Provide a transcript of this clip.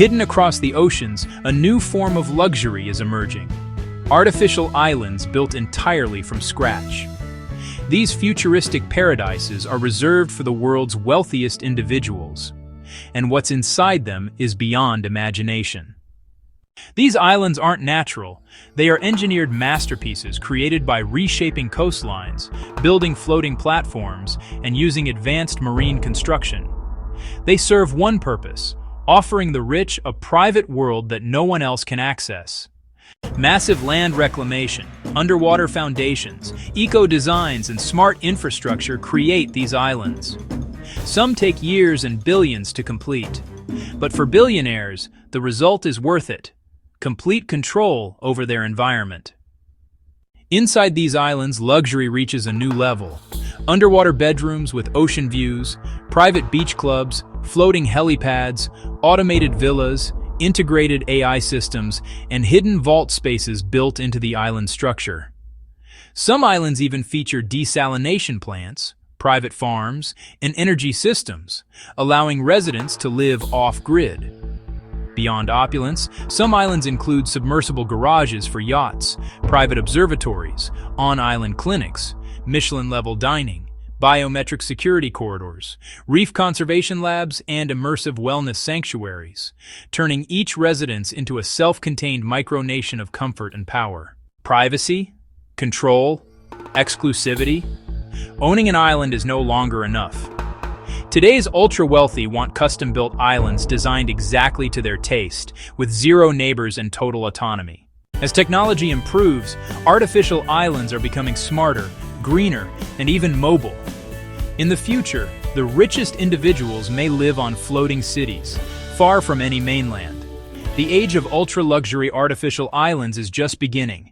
Hidden across the oceans, a new form of luxury is emerging. Artificial islands built entirely from scratch. These futuristic paradises are reserved for the world's wealthiest individuals, and what's inside them is beyond imagination. These islands aren't natural. They are engineered masterpieces created by reshaping coastlines, building floating platforms, and using advanced marine construction. They serve one purpose: offering the rich a private world that no one else can access. Massive land reclamation, underwater foundations, eco-designs, and smart infrastructure create these islands. Some take years and billions to complete. But for billionaires, the result is worth it: complete control over their environment. Inside these islands, luxury reaches a new level. Underwater bedrooms with ocean views, private beach clubs, floating helipads, automated villas, integrated AI systems, and hidden vault spaces built into the island structure. Some islands even feature desalination plants, private farms, and energy systems, allowing residents to live off-grid. Beyond opulence, some islands include submersible garages for yachts, private observatories, on-island clinics, Michelin-level dining, biometric security corridors, reef conservation labs, and immersive wellness sanctuaries, turning each residence into a self-contained micronation of comfort and power. Privacy, control, exclusivity. Owning an island is no longer enough. Today's ultra-wealthy want custom-built islands designed exactly to their taste, with zero neighbors and total autonomy. As technology improves, artificial islands are becoming smarter, greener, and even mobile. In the future, the richest individuals may live on floating cities, far from any mainland. The age of ultra-luxury artificial islands is just beginning.